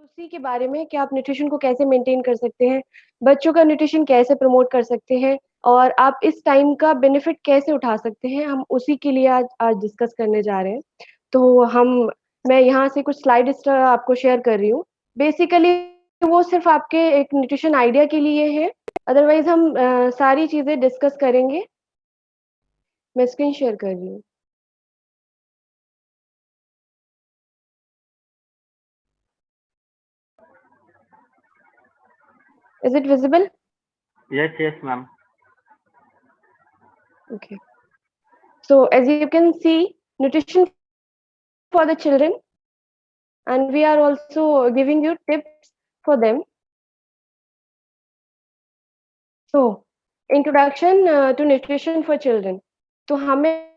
उसी के बारे में कि आप न्यूट्रिशन को कैसे मेंटेन कर सकते हैं, बच्चों का न्यूट्रिशन कैसे प्रमोट कर सकते हैं और आप इस टाइम का बेनिफिट कैसे उठा सकते हैं, हम उसी के लिए आज आज डिस्कस करने जा रहे हैं। तो मैं यहाँ से कुछ स्लाइड्स आपको शेयर कर रही हूँ। बेसिकली वो सिर्फ आपके एक न्यूट्रिशन आइडिया के लिए है, अदरवाइज़ हम सारी चीज़ें डिस्कस करेंगे। मैं स्क्रीन शेयर कर रही हूँ। Is it visible? Yes, ma'am. Okay. So as you can see, nutrition for the children, and we are also giving you tips for them. So introduction to nutrition for children. तो हमें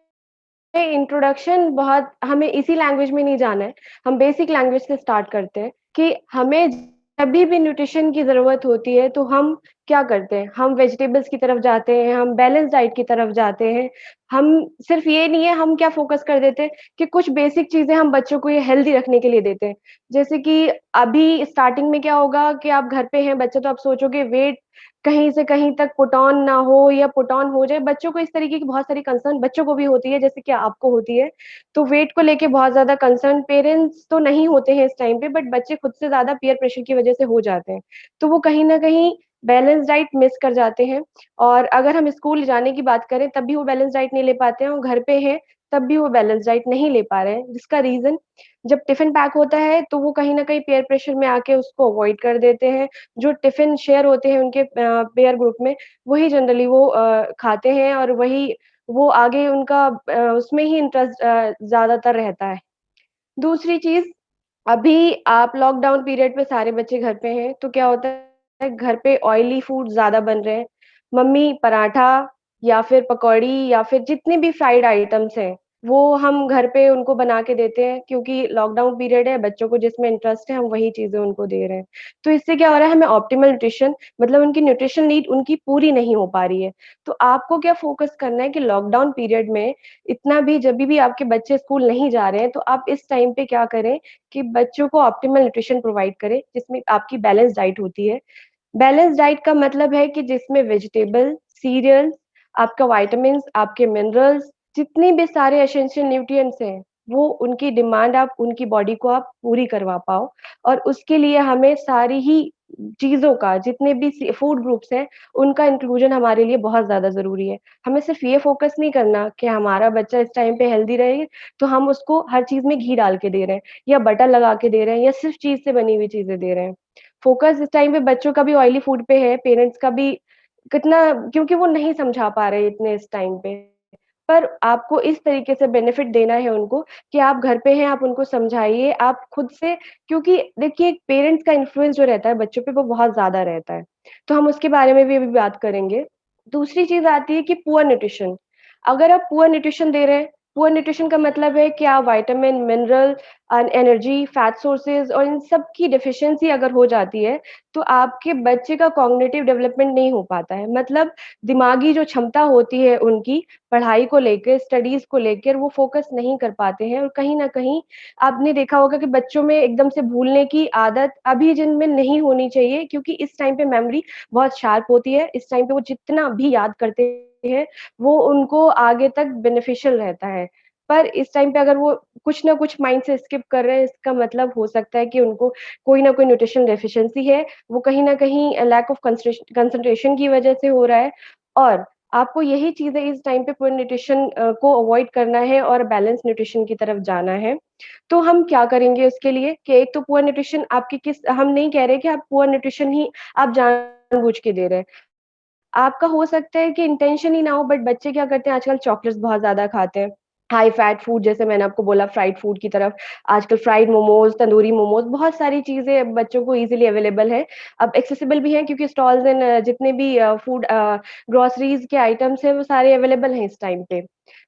introduction बहुत हमें इसी language में नहीं जाना है, हम बेसिक लैंग्वेज से स्टार्ट करते हैं कि हमें जभी भी न्यूट्रिशन की ज़रूरत होती है, तो हम क्या करते हैं? हम वेजिटेबल्स की तरफ जाते हैं, हम बैलेंस डाइट की तरफ जाते हैं। हम सिर्फ़ ये नहीं है, हम क्या फ़ोकस कर देते हैं कि कुछ बेसिक चीज़ें हम बच्चों को ये हेल्दी रखने के लिए देते हैं। जैसे कि अभी स्टार्टिंग में क्या होगा कि आप घर पे हैं, बच्चे तो आप सोचोगे वेट कहीं से कहीं तक पुट ऑन ना हो या पुट ऑन हो जाए, बच्चों को इस तरीके की बहुत सारी कंसर्न बच्चों को भी होती है, जैसे कि आपको होती है। तो वेट को लेके बहुत ज़्यादा कंसर्न पेरेंट्स तो नहीं होते हैं इस टाइम पे, बट बच्चे खुद से ज़्यादा पीयर प्रेशर की वजह से हो जाते हैं। तो वो कहीं न कहीं बैलेंस डाइट मिस कर जाते हैं और अगर हम स्कूल जाने की बात करें, तब भी वो बैलेंस डाइट नहीं ले पाते हैं और घर पे हैं, तब भी वो बैलेंस डाइट नहीं ले पा रहे हैं। जिसका रीज़न जब टिफ़िन पैक होता है, तो वो कहीं न कहीं पीयर प्रेशर में आके उसको अवॉइड कर देते हैं। जो टिफ़िन शेयर होते हैं उनके पेयर ग्रुप में, वही जनरली वो खाते हैं और वही वो आगे उनका उसमें ही इंटरेस्ट ज़्यादातर रहता है। दूसरी चीज़, अभी आप लॉकडाउन पीरियड पे सारे बच्चे घर पे हैं, तो क्या होता है घर पे ऑयली फूड ज़्यादा बन रहे हैं। मम्मी पराठा या फिर पकौड़ी या फिर जितने भी फ्राइड आइटम्स हैं, वो हम घर पे उनको बना के देते हैं क्योंकि लॉकडाउन पीरियड है, बच्चों को जिसमें इंटरेस्ट है, हम वही चीज़ें उनको दे रहे हैं। तो इससे क्या हो रहा है हमें ऑप्टिमल न्यूट्रिशन मतलब उनकी न्यूट्रिशन नीड उनकी पूरी नहीं हो पा रही है। तो आपको क्या फ़ोकस करना है कि लॉकडाउन पीरियड में इतना भी जभी भी आपके बच्चे स्कूल नहीं जा रहे हैं, तो आप इस टाइम पे क्या करें कि बच्चों को ऑप्टिमल न्यूट्रिशन प्रोवाइड करें, जिसमें आपकी बैलेंस डाइट होती है। बैलेंस डाइट का मतलब है कि जिसमें वेजिटेबल, सीरियल्स, आपका विटामिन्स, आपके मिनरल्स, जितने भी सारे एसेंशियल न्यूट्रिएंट्स हैं, वो उनकी डिमांड आप उनकी बॉडी को आप पूरी करवा पाओ और उसके लिए हमें सारी ही चीज़ों का जितने भी सी फूड ग्रुप्स हैं, उनका इंक्लूजन हमारे लिए बहुत ज़्यादा ज़रूरी है। हमें सिर्फ़ ये फ़ोकस नहीं करना कि हमारा बच्चा इस टाइम पे हेल्दी रहे, तो हम उसको हर चीज़ में घी डाल के दे रहे हैं या बटर लगा के दे रहे हैं या सिर्फ़ चीज़ से बनी हुई चीज़ें दे रहे हैं। फ़ोकस इस टाइम पे बच्चों का भी ऑयली फूड पे है, पेरेंट्स का भी कितना क्योंकि वो नहीं समझा पा रहे इतने इस टाइम पे। पर आपको इस तरीके से बेनिफिट देना है उनको कि आप घर पे हैं, आप उनको समझाइए, आप खुद से क्योंकि देखिए पेरेंट्स का इन्फ्लुएंस जो रहता है बच्चों पे वो बहुत ज़्यादा रहता है। तो हम उसके बारे में भी अभी बात करेंगे। दूसरी चीज़ आती है कि पुअर न्यूट्रिशन। अगर आप पुअर न्यूट्रिशन दे रहे हैं, पुअर न्यूट्रिशन का मतलब है कि आप vitamin, mineral energy, fat sources और इन सब की डेफिशिएंसी अगर हो जाती है, तो आपके बच्चे का कॉग्निटिव डेवलपमेंट नहीं हो पाता है। मतलब दिमागी जो क्षमता होती है उनकी, पढ़ाई को लेके, स्टडीज़ को लेकर वो फ़ोकस नहीं कर पाते हैं और कहीं न कहीं आपने देखा होगा कि बच्चों में एकदम से भूलने की आदत अभी जिनमें नहीं होनी चाहिए क्योंकि इस टाइम पे मेमोरी बहुत शार्प होती है। इस टाइम पे वो जितना भी याद करते हैं, वो उनको आगे तक बेनिफिशियल रहता है। पर इस टाइम पे अगर वो कुछ न कुछ माइंड से स्किप कर रहे हैं, इसका मतलब हो सकता है कि उनको कोई न कोई न्यूट्रिशन डेफिशिएंसी है, वो कहीं न कहीं लैक ऑफ कंसंट्रेशन की वजह से हो रहा है और आपको यही चीज़ें इस टाइम पे पुअर न्यूट्रिशन को अवॉइड करना है और बैलेंस न्यूट्रिशन की तरफ जाना है। तो हम क्या करेंगे उसके लिए कि एक तो पुअर न्यूट्रिशन आपकी किस हम नहीं कह रहे कि आप पुअर न्यूट्रिशन ही आप जानबूझ के दे रहे हैं। आपका हो सकता है कि इंटेंशन ही ना हो बट बच्चे क्या करते हैं आजकल चॉकलेट्स बहुत ज़्यादा खाते हैं। हाई फैट फूड जैसे मैंने आपको बोला फ्राइड फूड की तरफ, आजकल फ्राइड मोमोज़, तंदूरी मोमोज़ बहुत सारी चीज़ें बच्चों को ईज़िली अवेलेबल है। अब एक्सेसिबल भी हैं क्योंकि स्टॉल्स एंड जितने भी फूड ग्रोसरीज़ के आइटम्स हैं वो सारे अवेलेबल हैं इस टाइम पे।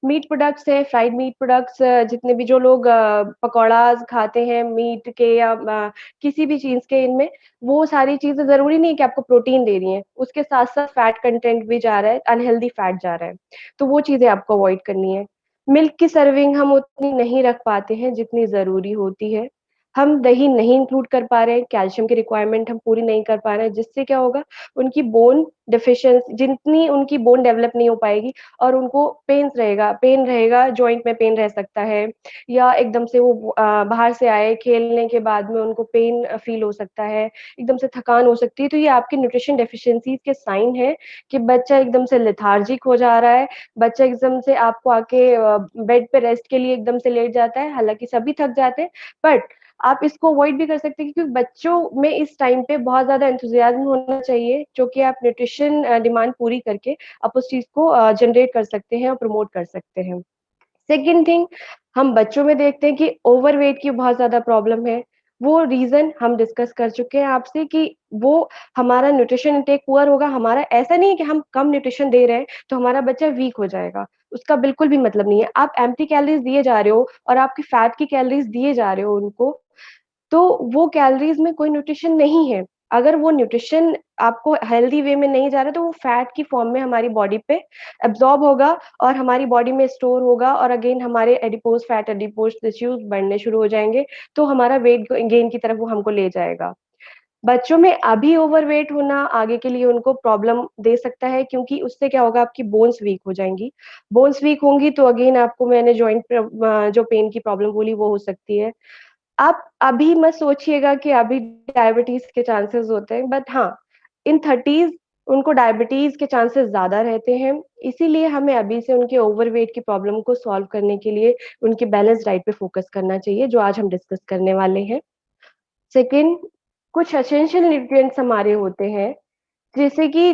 मीट प्रोडक्ट्स हैं, फ्राइड मीट प्रोडक्ट्स जितने भी जो लोग पकौड़ाज़ खाते हैं मीट के या किसी भी चीज़ के इनमें वो सारी चीज़ें ज़रूरी नहीं है कि आपको प्रोटीन दे रही हैं, उसके साथ-साथ फैट कंटेंट भी जा रहा है, अनहेल्दी फैट जा रहा है, तो वो चीज़ें आपको अवॉइड करनी है। मिल्क की सर्विंग हम उतनी नहीं रख पाते हैं जितनी ज़रूरी होती है। हम दही नहीं इंक्लूड कर पा रहे हैं, कैल्शियम की रिक्वायरमेंट हम पूरी नहीं कर पा रहे हैं, जिससे क्या होगा, उनकी बोन डेफिशिएंसी जितनी उनकी बोन डेवलप नहीं हो पाएगी और उनको पेन रहेगा, जॉइंट में पेन रह सकता है या एकदम से वो बाहर से आए, खेलने के बाद में उनको पेन फ़ील हो सकता है, एकदम से थकान हो सकती है, तो ये आपकी न्यूट्रिशन डेफिशिएंसीज़ के साइन हैं कि बच्चा एकदम से लेथार्जिक हो जा रहा है, बच्चा एकदम से आपको आके बेड पे रेस्ट के लिए एकदम से लेट जाता है, हालाँकि सभी थक जाते हैं, बट आप इसको अवॉइड भी कर सकते हैं क्योंकि बच्चों में इस टाइम पे बहुत ज़्यादा एंथुसियाज़्म होना चाहिए, जो कि आप न्यूट्रिशन डिमांड पूरी करके आप उस चीज़ को जनरेट कर सकते हैं और प्रमोट कर सकते हैं। सेकंड थिंग, हम बच्चों में देखते हैं कि ओवरवेट की बहुत ज़्यादा प्रॉब्लम है। वो रीज़न हम डिस्कस कर चुके हैं आपसे कि वो हमारा न्यूट्रिशन इनटेक पुअर होगा, हमारा ऐसा नहीं है कि हम कम न्यूट्रिशन दे रहे हैं, तो हमारा बच्चा वीक हो जाएगा। उसका बिल्कुल भी मतलब नहीं है। आप एम्प्टी कैलोरीज़ दिए जा रहे हो और आपकी फैट की कैलोरीज़ दिए जा रहे हो उनको, तो वो कैलोरीज़ में कोई न्यूट्रिशन नहीं है। अगर वो न्यूट्रिशन आपको हेल्दी वे में नहीं जा रहा है, तो वो फैट की फ़ॉर्म में हमारी बॉडी पे एब्ज़ॉर्ब होगा और हमारी बॉडी में स्टोर होगा और अगेन हमारे एडिपोज़ फैट, एडिपोज़ टिश्यूज़ बढ़ने शुरू हो जाएँगे, तो हमारा वेट गेन की तरफ वो हमको ले जाएगा। बच्चों में अभी ओवरवेट होना आगे के लिए उनको प्रॉब्लम दे सकता है क्योंकि उससे क्या होगा, आपकी बोन्स वीक हो जाएँगी। बोन्स वीक होंगी तो अगेन आपको मैंने जो पेन की प्रॉब्लम बोली वो हो सकती है। आप अभी मत सोचिएगा कि अभी डायबिटीज़ के चांसेज़ होते हैं, बट हाँ, इन 30s उनको डायबिटीज़ के चांसेज़ ज़्यादा रहते हैं, इसीलिए हमें अभी से उनके ओवरवेट की प्रॉब्लम को सॉल्व करने के लिए उनकी बैलेंस डाइट पे फ़ोकस करना चाहिए, जो आज हम डिस्कस करने वाले हैं। सेकंड, कुछ एसेंशियल न्यूट्रिएंट्स हमारे होते हैं, जैसे कि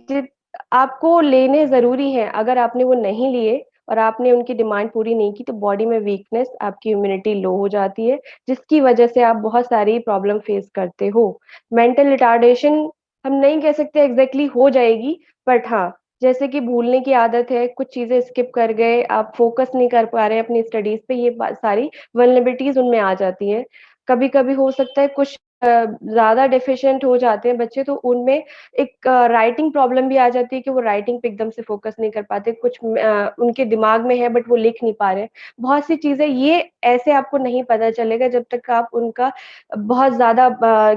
जि आपको लेने ज़रूरी हैं, अगर आपने वो नहीं लिए और आपने उनकी डिमांड पूरी नहीं की, तो बॉडी में वीकनेस, आपकी इम्यूनिटी लो हो जाती है, जिसकी वजह से आप बहुत सारी प्रॉब्लम फेस करते हो। मेंटल रिटार्डेशन हम नहीं कह सकते एग्ज़ैक्टली हो जाएगी, बट हाँ, जैसे कि भूलने की आदत है, कुछ चीज़ें स्किप कर गए, आप फ़ोकस नहीं कर पा रहे हैं अपनी स्टडीज़ पे, ये बा सारी वल्नरेबिलिटीज़ उनमें आ जाती हैं। कभी-कभी हो सकता है कुछ ज़्यादा डेफ़िशिएंट हो जाते हैं बच्चे, तो उनमें एक राइटिंग प्रॉब्लम भी आ जाती है कि वो राइटिंग पे एकदम से फ़ोकस नहीं कर पाते, उनके दिमाग में है बट वो लिख नहीं पा रहे हैं। बहुत सी चीज़ें ये ऐसे आपको नहीं पता चलेगा जब तक आप उनका बहुत ज़्यादा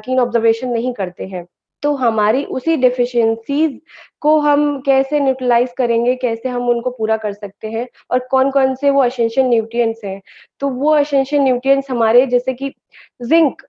कीन ऑब्ज़र्वेशन नहीं करते हैं। तो हमारी उसी डेफ़िशिएंसीज़ को हम कैसे न्यूट्रलाइज़ करेंगे, कैसे हम उनको पूरा कर सकते हैं और कौन-कौन से वो एसेंशियल न्यूट्रिएंट्स हैं। तो वो एसेंशियल न्यूट्रिएंट्स हमारे जैसे कि ज़िंक,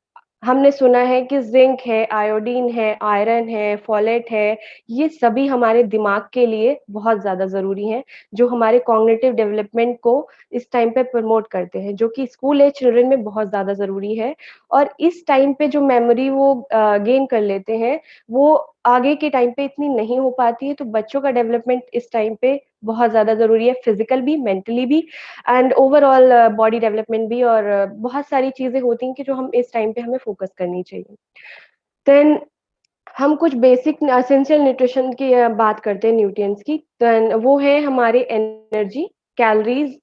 हमने सुना है कि ज़िंक है, आयोडीन है, आयरन है, फोलेट है, ये सभी हमारे दिमाग के लिए बहुत ज़्यादा ज़रूरी हैं, जो हमारे कॉग्निटिव डेवलपमेंट को इस टाइम पे प्रमोट करते हैं, जो कि स्कूल एज चिल्ड्रन में बहुत ज़्यादा ज़रूरी है। और इस टाइम पे जो मेमोरी वो गेन कर लेते हैं, वो आगे के टाइम पे इतनी नहीं हो पाती है, तो बच्चों का डेवलपमेंट इस टाइम पे बहुत ज़्यादा ज़रूरी है, फिज़िकल भी, मेंटली भी एंड ओवरऑल बॉडी डेवलपमेंट भी और बहुत सारी चीज़ें होती हैं कि जो हम इस टाइम पे हमें फ़ोकस करनी चाहिए। देन हम कुछ बेसिक एसेंशियल न्यूट्रिशन की बात करते हैं न्यूट्रिएंट्स की, देन वो है हमारे एनर्जी, कैलोरीज़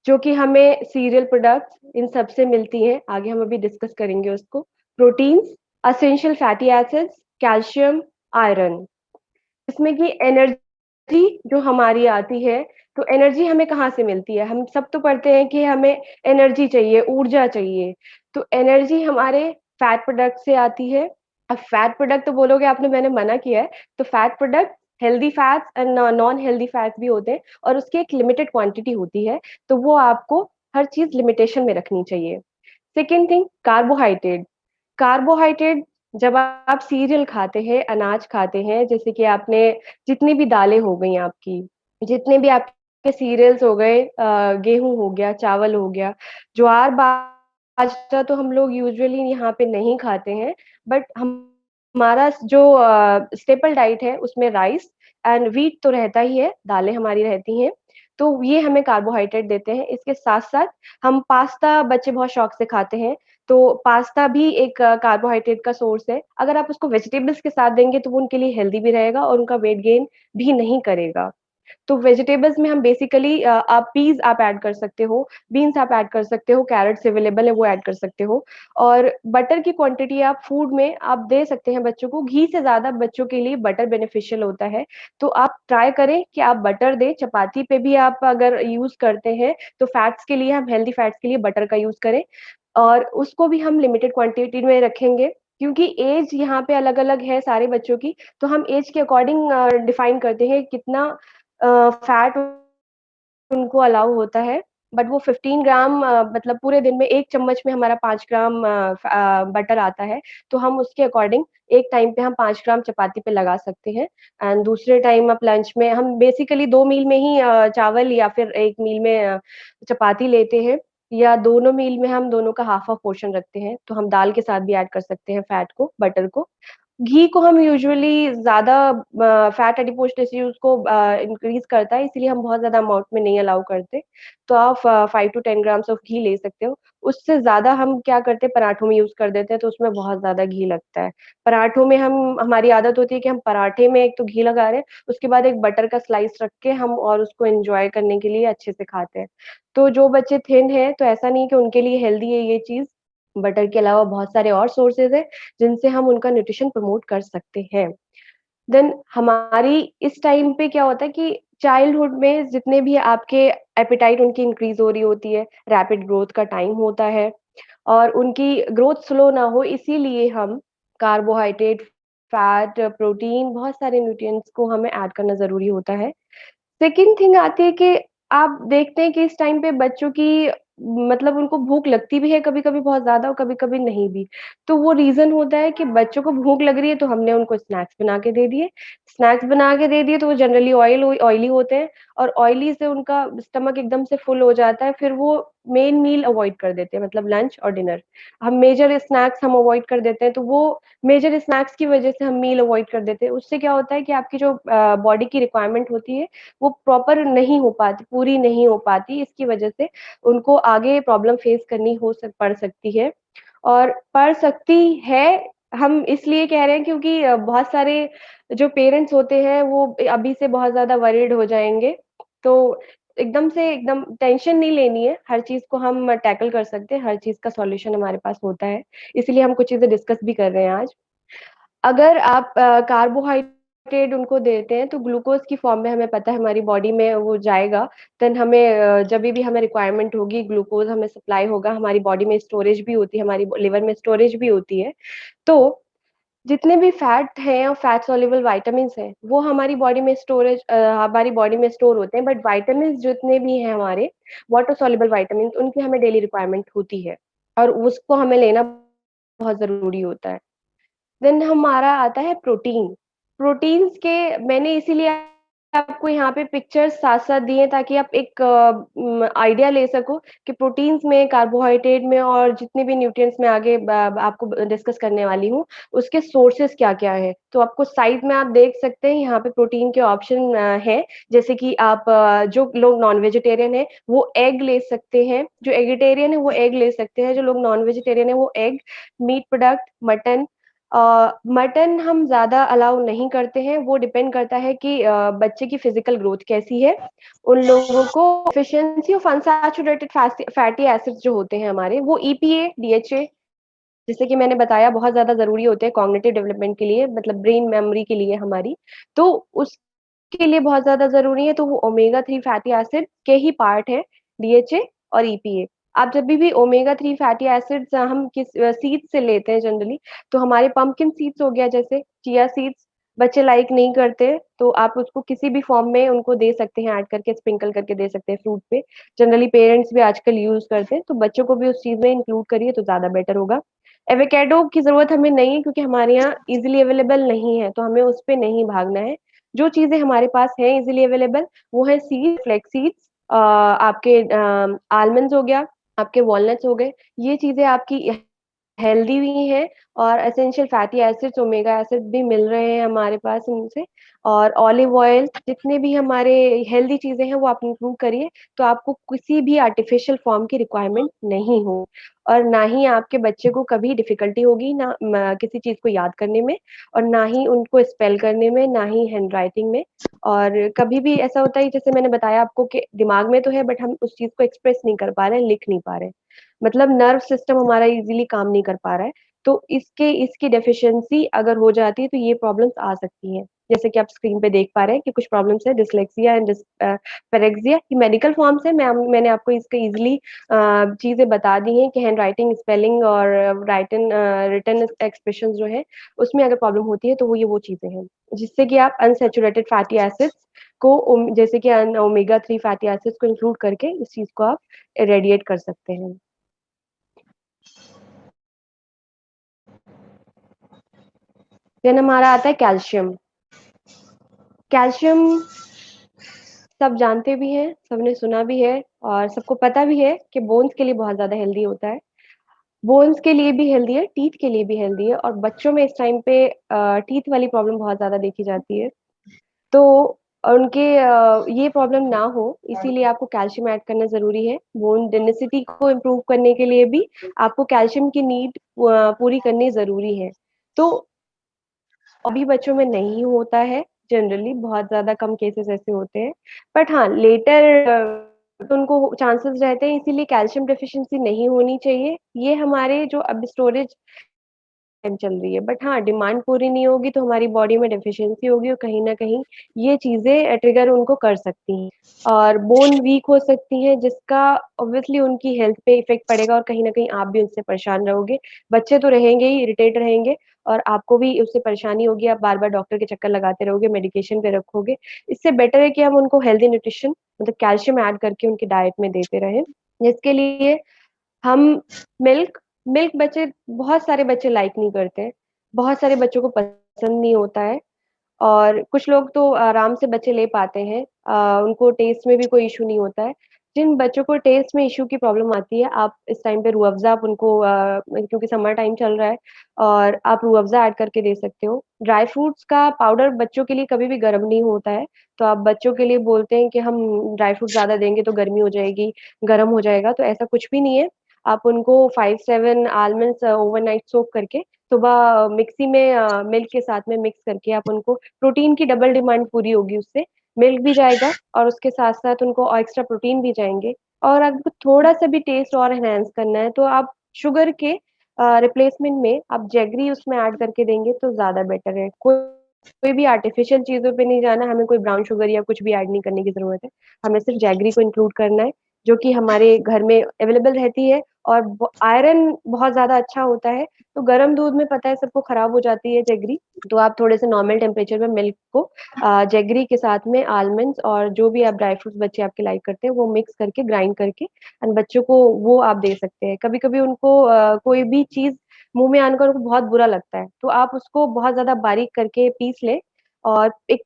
जो कि हमें सीरियल प्रोडक्ट्स इन सब से मिलती हैं, आगे हम अभी डिस्कस करेंगे उसको। Proteins, essential fatty acids, calcium, iron. इसमें कि एनर्जी जो हमारी आती है, तो एनर्जी हमें कहाँ से मिलती है? हम सब तो पढ़ते हैं कि हमें एनर्जी चाहिए, ऊर्जा चाहिए, तो एनर्जी हमारे फैट प्रोडक्ट से आती है। अब फैट प्रोडक्ट तो बोलोगे आपने मैंने मना किया है, तो fat product healthy fats and non healthy fats भी होते हैं और उसकी एक लिमिटेड क्वांटिटी होती है, तो वो आपको हर चीज़ लिमिटेशन में रखनी चाहिए। Second thing carbohydrate. कार्बोहाइड्रेट जब आप सीरियल खाते हैं, अनाज खाते हैं, जैसे कि आपने जितनी भी दालें हो गई आपकी, जितने भी आपके सीरियल्स हो गए गेहूँ हो गया, चावल हो गया, ज्वार, बाजरा तो हम लोग यूजुअली यहाँ पे नहीं खाते हैं, बट हमारा जो स्टेपल डाइट है उसमें राइस एंड व्हीट तो रहता ही है, दालें हमारी रहती हैं, तो ये हमें कार्बोहाइड्रेट देते हैं। इसके साथ-साथ हम पास्ता बच्चे बहुत शौक से खाते हैं, तो पास्ता भी एक कार्बोहाइड्रेट का सोर्स है। अगर आप उसको वेजिटेबल्स के साथ देंगे तो वो उनके लिए हेल्दी भी रहेगा और उनका वेट गेन भी नहीं करेगा। तो वेजिटेबल्स में हम बेसिकली आप पीज़ आप ऐड कर सकते हो, बीन्स आप ऐड कर सकते हो, कैरट्स अवेलेबल है वो ऐड कर सकते हो और बटर की क्वांटिटी आप फूड में आप दे सकते हैं बच्चों को, घी से ज़्यादा बच्चों के लिए बटर बेनिफिशियल होता है। तो आप ट्राई करें कि आप बटर दें, चपाती पे भी आप अगर यूज़ करते हैं, तो फैट्स के लिए हम हेल्दी फैट्स के लिए बटर का यूज़ करें। और उसको भी हम लिमिटेड क्वांटिटी में रखेंगे क्योंकि एज यहाँ पे अलग-अलग है सारे बच्चों की, तो हम एज के अकॉर्डिंग डिफाइन करते हैं कितना फैट उनको अलाउ होता है। बट वो 15 ग्राम मतलब पूरे दिन में 1 चम्मच में हमारा 5 ग्राम बटर आता है, तो हम उसके अकॉर्डिंग एक टाइम पे हम 5 ग्राम चपाती पे लगा सकते हैं एंड दूसरे टाइम आप लंच में हम बेसिकली 2 मील में ही चावल या फिर 1 मील में चपाती लेते हैं या दोनों मील में हम दोनों का हाफ-हाफ पोर्शन रखते हैं, तो हम दाल के साथ भी ऐड कर सकते हैं फैट को, बटर को। घी को हम यूजुअली ज़्यादा फैट एडिपोज टिश्यूज़ को इंक्रीज़ करता है, इसीलिए हम बहुत ज़्यादा अमाउंट में नहीं अलाउ करते। तो आप 5 टू 10 ग्राम्स ऑफ घी ले सकते हो। उससे ज़्यादा हम क्या करते हैं पराठों में यूज़ कर देते हैं, तो उसमें बहुत ज़्यादा घी लगता है। पराठों में हम हमारी आदत होती है कि हम पराठे में एक तो घी लगा रहे हैं, उसके बाद एक बटर का स्लाइस रख के हम और उसको एन्जॉय करने के लिए अच्छे से खाते हैं। तो जो बच्चे थिन हैं, तो ऐसा नहीं है कि उनके लिए हेल्दी है ये चीज़, बटर के अलावा बहुत सारे और सोर्सेज़ हैं, जिनसे हम उनका न्यूट्रिशन प्रमोट कर सकते हैं। देन हमारी इस टाइम पे क्या होता है कि चाइल्डहुड में जितने भी आपके एपेटाइट उनकी इंक्रीज़ हो रही होती है, रैपिड ग्रोथ का टाइम होता है और उनकी ग्रोथ स्लो ना हो इसीलिए हम कार्बोहाइड्रेट, फैट, प्रोटीन बहुत सारे न्यूट्रिएंट्स को हमें ऐड करना ज़रूरी होता है। सेकंड थिंग आती है कि आप देखते हैं कि इस टाइम पे बच्चों की मतलब उनको भूख लगती भी है कभी-कभी बहुत ज़्यादा और कभी-कभी नहीं भी। तो वो रीज़न होता है कि बच्चों को भूख लग रही है तो हमने उनको स्नैक्स बना के दे दिए। स्नैक्स बना के दे दिए तो वो जनरली ऑयली होते हैं और ऑयली से उनका स्टमक एकदम से फुल हो जाता है, फिर वो मेन मील अवॉइड कर देते हैं मतलब लंच और डिनर। हम मेजर स्नैक्स हम अवॉइड कर देते हैं, तो वो मेजर स्नैक्स की वज़ह से हम मील अवॉइड कर देते हैं। उससे क्या होता है कि आपकी जो बॉडी की रिक्वायरमेंट होती है वो प्रॉपर नहीं हो पाती, पूरी नहीं हो पाती, इसकी वजह से उनको आगे प्रॉब्लम फेस करनी पड़ सकती है और पड़ सकती है, हम इसलिए कह रहे हैं क्योंकि बहुत सारे जो पेरेंट्स होते हैं वो अभी से बहुत ज़्यादा वरीड हो जाएँगे। तो एकदम से एकदम टेंशन नहीं लेनी है, हर चीज़ को हम टैकल कर सकते हैं, हर चीज़ का सॉल्यूशन हमारे पास होता है, इसीलिए हम कुछ चीज़ें डिस्कस भी कर रहे हैं आज। अगर आप कार्बोहाइड्रेट उनको देते हैं, तो ग्लूकोज़ की फ़ॉर्म में हमें पता है हमारी बॉडी में वो जाएगा, देन हमें जभी भी हमें रिक्वायरमेंट होगी ग्लूकोज़ हमें सप्लाई होगा, हमारी बॉडी में स्टोरेज भी होती है, हमारी लिवर में स्टोरेज भी होती है। तो जितने भी फैट हैं और फैट सॉल्युबल विटामिन्स हैं, वो हमारी बॉडी में हमारी बॉडी में स्टोर होते हैं, बट विटामिन्स जितने भी हैं हमारे, वाटर सॉल्युबल विटामिन्स उनकी हमें डेली रिक्वायरमेंट होती है और उसको हमें लेना बहुत ज़रूरी होता है। देन हमारा आता है प्रोटीन। प्रोटीन्स के मैंने इसीलिए आपको यहाँ पे पिक्चर्स साथ-साथ दिए ताकि आप एक आइडिया ले सको कि प्रोटीन्स में, कार्बोहाइड्रेट में और जितने भी न्यूट्रिएंट्स मैं आगे ब आपको डिस्कस करने वाली हूँ, उसके सोर्सेज़ क्या-क्या हैं। तो आपको साइड में आप देख सकते हैं यहाँ पे प्रोटीन के ऑप्शन हैं, जैसे कि आप जो लोग नॉन वेजिटेरियन हैं, वो एग ले सकते हैं, जो एगिटेरियन है वो एग ले सकते हैं, जो लोग नॉन वेजिटेरियन है वो egg, meat product, mutton mutton हम ज़्यादा अलाउ नहीं करते हैं, वो डिपेंड करता है कि बच्चे की फिज़िकल ग्रोथ कैसी है। उन लोगों को efficiency of unsaturated fatty acids जो होते हैं हमारे, वो ईपीए, डीएचए जैसे कि मैंने बताया बहुत ज़्यादा ज़रूरी होते हैं कॉग्निटिव डेवलपमेंट के लिए मतलब ब्रेन मेमोरी के लिए हमारी। तो उसके लिए बहुत ज़्यादा ज़रूरी है तो वो ओमेगा 3 फैटी एसिड के ही पार्ट है, डीएचए और ईपीए। आप जभी भी ओमेगा 3 फैटी एसिड्स हम सीड्स से लेते हैं जनरली, तो हमारे पंपकिन सीड्स हो गया जैसे चिया सीड्स, बच्चे लाइक नहीं करते, तो आप उसको किसी भी फॉर्म में उनको दे सकते हैं ऐड करके स्प्रिंकल करके दे सकते हैं फ्रूट पे। जनरली पेरेंट्स भी आजकल यूज़ करते हैं, तो बच्चों को भी उस चीज़ में इंक्लूड करिए तो ज़्यादा बेटर होगा। एवोकाडो की ज़रूरत हमें नहीं है क्योंकि हमारे यहाँ ईज़िली अवेलेबल नहीं है, तो हमें उस पे नहीं भागना है। जो चीज़ें हमारे पास हैं ईज़िली अवेलेबल, वो है सीड्स, फ्लैक्स सीड्स आपके आलमंड्स हो गया, आपके वॉलनट्स हो गए, ये चीज़ें आपकी हेल्दी भी हैं और essential fatty acids, omega acids भी मिल रहे हैं हमारे पास इनसे और ऑलिव ऑयल जितने भी हमारे हेल्दी चीज़ें हैं वो आप इंक्लूड करिए, तो आपको किसी भी आर्टिफ़िशियल फ़ॉर्म की रिक्वायरमेंट नहीं हो और ना ही आपके बच्चे को कभी डिफ़िकल्टी होगी ना किसी चीज़ को याद करने में और ना ही उनको स्पेल करने में, ना ही हैंडराइटिंग में और कभी भी ऐसा होता है जैसे मैंने बताया आपको कि दिमाग में तो है बट हम उस चीज़ को एक्सप्रेस नहीं कर पा रहे हैं, लिख नहीं पा रहे हैं। मतलब नर्व सिस्टम हमारा इज़िली काम नहीं कर पा रहा है, तो इसकी डेफ़िशिएंसी अगर हो जाती है तो ये प्रॉब्लम्स आ सकती हैं। जैसे कि आप स्क्रीन पे देख पा रहे हैं कि कुछ प्रॉब्लम्स है, डिस्लेक्सिया एंड पेरेक्सिया। ये मेडिकल फॉर्म्स है। मैंने आपको इसके इजीली चीजें बता दी हैं कि हैंड राइटिंग, स्पेलिंग और रिटन एक्सप्रेशन जो है उसमें अगर प्रॉब्लम होती है तो वो चीजें हैं, जिससे कि आप अनसेचुरेटेड फैटी एसिड्स को जैसे कि ओमेगा 3 फैटी एसिड्स को इंक्लूड करके इस चीज को आप रेडिएट कर सकते हैं। देन हमारा आता है कैल्शियम। कैल्शियम सब जानते भी हैं, सबने सुना भी है और सबको पता भी है कि बोन्स के लिए बहुत ज्यादा हेल्दी होता है। बोन्स के लिए भी हेल्दी है, टीथ के लिए भी हेल्दी है, और बच्चों में इस टाइम पे टीथ वाली प्रॉब्लम बहुत ज्यादा देखी जाती है। तो उनके ये प्रॉब्लम ना हो इसीलिए आपको कैल्शियम ऐड करना जरूरी है। बोन डेंसिटी को इम्प्रूव करने के लिए भी आपको कैल्शियम की नीड पूरी करनी जरूरी है। तो अभी बच्चों में नहीं होता है, जनरली बहुत ज्यादा कम केसेस ऐसे होते हैं, बट हाँ लेटर तो उनको चांसेस रहते हैं, इसीलिए कैल्शियम डेफिशिएंसी नहीं होनी चाहिए। ये हमारे जो अब स्टोरेज चल रही है, बट हाँ डिमांड पूरी नहीं होगी तो हमारी बॉडी में डेफिशिएंसी होगी और कहीं ना कहीं ये चीजें ट्रिगर उनको कर सकती हैं और बोन वीक हो सकती हैं, जिसका ऑब्वियसली उनकी हेल्थ पे इफेक्ट पड़ेगा और कहीं ना कहीं आप भी उनसे परेशान रहोगे। बच्चे तो रहेंगे ही, इरिटेट रहेंगे, और आपको भी उससे परेशानी होगी। आप बार बार डॉक्टर के चक्कर लगाते रहोगे, मेडिकेशन पे रखोगे। इससे बेटर है कि हम उनको हेल्दी न्यूट्रिशन मतलब कैल्शियम ऐड करके उनकी डाइट में देते रहें, जिसके लिए हम मिल्क मिल्क बच्चे बहुत सारे बच्चे लाइक नहीं करते हैं, बहुत सारे बच्चों को पसंद नहीं होता है, और कुछ लोग तो आराम से बच्चे ले पाते हैं, उनको टेस्ट में भी कोई इशू नहीं होता है। जिन बच्चों को टेस्ट में इशू की प्रॉब्लम आती है, आप इस टाइम पे रूह अफ़ज़ा आप उनको क्योंकि समर टाइम चल रहा है, और आप रूह अफ़ज़ा ऐड करके दे सकते हो। ड्राई फ्रूट्स का पाउडर बच्चों के लिए कभी भी गर्म नहीं होता है, तो आप बच्चों के लिए बोलते हैं कि हम ड्राई फ्रूट ज़्यादा देंगे तो गर्मी हो जाएगी, गर्म हो जाएगा, तो ऐसा कुछ भी नहीं है। आप उनको 5-7 आलमंड्स ओवरनाइट सोक करके सुबह मिक्सी में मिल्क के साथ में मिक्स करके आप उनको, प्रोटीन की डबल डिमांड पूरी होगी उससे, मिल्क भी जाएगा और उसके साथ-साथ उनको एक्स्ट्रा प्रोटीन भी जाएँगे। और आपको थोड़ा-सा भी टेस्ट और एनहांस करना है, तो आप शुगर के रिप्लेसमेंट में आप जैगरी उसमें ऐड करके देंगे तो ज़्यादा बेटर है। कोई भी आर्टिफ़िशियल चीज़ों पे नहीं जाना, हमें कोई ब्राउन शुगर या कुछ भी ऐड नहीं करने की ज़रूरत है। हमें सिर्फ़ जैगरी को इंक्लूड करना है, जो कि हमारे घर में अवेलेबल रहती है, और आयरन बहुत ज़्यादा अच्छा होता है। तो गर्म दूध में पता है सबको खराब हो जाती है जैगरी, तो आप थोड़े से नॉर्मल टेम्परेचर में मिल्क को जैगरी के साथ में आलमंड्स और जो भी आप ड्राई फ्रूट्स बच्चे आपके लाइक करते हैं वो मिक्स करके ग्राइंड करके एंड बच्चों को वो आप दे सकते हैं। कभी-कभी उनको कोई भी चीज़ मुँह में आने का उनको बहुत बुरा लगता है, तो आप उसको बहुत ज़्यादा बारीक करके पीस लें और एक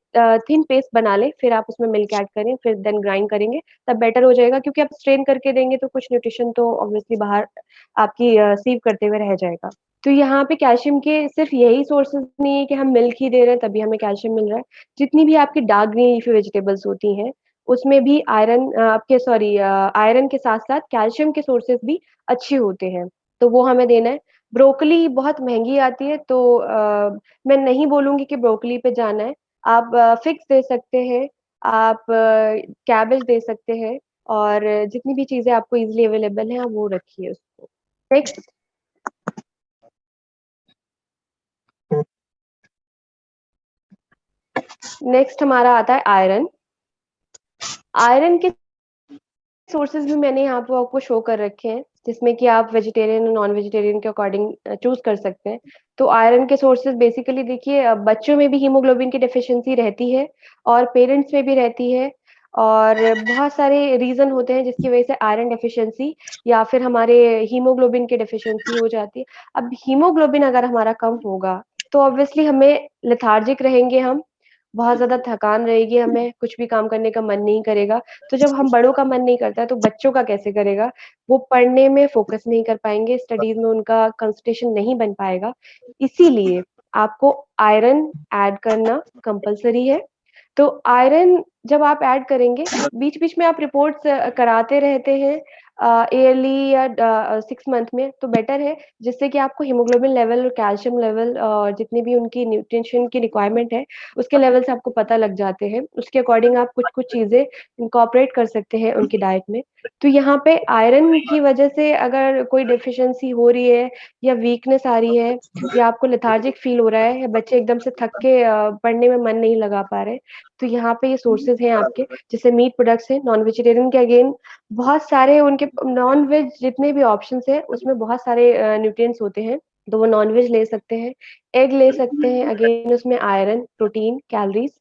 थिन पेस्ट बना लें, फिर आप उसमें मिल्क ऐड करें, फिर देन ग्राइंड करेंगे, तब बेटर हो जाएगा, क्योंकि आप स्ट्रेन करके देंगे तो कुछ न्यूट्रिशन तो ऑब्वियसली बाहर आपकी सीव करते हुए रह जाएगा। तो यहाँ पे कैल्शियम के सिर्फ यही सोर्सेज़ नहीं है कि हम मिल्क ही दे रहे हैं तभी हमें कैल्शियम मिल रहा है। जितनी भी आपकी डार्क ग्रीन लीफी वेजिटेबल्स होती हैं, उसमें भी आयरन के साथ-साथ कैल्शियम के सोर्सेज़ भी अच्छे होते हैं, तो वो हमें देना है। ब्रोकोली बहुत महँगी आती है, तो मैं नहीं बोलूँगी कि ब्रोकोली पे जाना है। आप फिग्स दे सकते हैं, आप कैबेज दे सकते हैं, और जितनी भी चीज़ें आपको ईज़िली अवेलेबल हैं, आप वो रखिए उसको। नेक्स्ट नेक्स्ट हमारा आता है आयरन। आयरन के सोर्सेज़ भी मैंने यहाँ पे आपको शो कर रखे हैं, जिसमें कि आप वेजिटेरियन और नॉन वेजिटेरियन के अकॉर्डिंग चूज़ कर सकते हैं। तो आयरन के सोर्सेज़ बेसिकली देखिए, बच्चों में भी हीमोग्लोबिन की डेफिशिएंसी रहती है और पेरेंट्स में भी रहती है, और बहुत सारे रीज़न होते हैं जिसकी वज़ह से आयरन डेफिशिएंसी या फिर हमारे हीमोग्लोबिन की डेफिशिएंसी हो जाती है। अब हीमोग्लोबिन अगर हमारा कम होगा, तो ऑब्वियसली हमें लेथार्जिक रहेंगे हम, बहुत ज़्यादा थकान रहेगी, हमें कुछ भी काम करने का मन नहीं करेगा। तो जब हम बड़ों का मन नहीं करता है, तो बच्चों का कैसे करेगा? वो पढ़ने में फ़ोकस नहीं कर पाएँगे, स्टडीज़ में उनका कंसंट्रेशन नहीं बन पाएगा। इसीलिए आपको आयरन ऐड करना कंपल्सरी है। तो आयरन जब आप ऐड करेंगे, बीच-बीच में आप रिपोर्ट्स कराते रहते हैं, ईयरली या 6 मंथ में तो बेटर है, जिससे कि आपको हीमोग्लोबिन लेवल और कैल्शियम लेवल और जितनी भी उनकी न्यूट्रिशन की रिक्वायरमेंट है, उसके लेवल्स आपको पता लग जाते हैं। उसके अकॉर्डिंग आप कुछ-कुछ चीज़ें इनकॉर्पोरेट कर सकते हैं उनकी डाइट में। तो यहाँ पे आयरन की वजह से अगर कोई डेफ़िशिएंसी हो रही है या वीकनेस आ रही है या आपको लेथार्जिक फ़ील हो रहा है या बच्चे एकदम से थक के पढ़ने में मन नहीं लगा पा रहे, तो यहाँ पे ये सोर्सेज़ हैं आपके, जैसे मीट प्रोडक्ट्स हैं, नॉन वेजिटेरियन के अगेन बहुत सारे उनके नॉन-वेज जितने भी ऑप्शंस हैं, उसमें बहुत सारे न्यूट्रिएंट्स होते हैं, तो वो नॉन-वेज ले सकते हैं। एग ले सकते हैं, अगेन उसमें आयरन, प्रोटीन, कैलोरीज़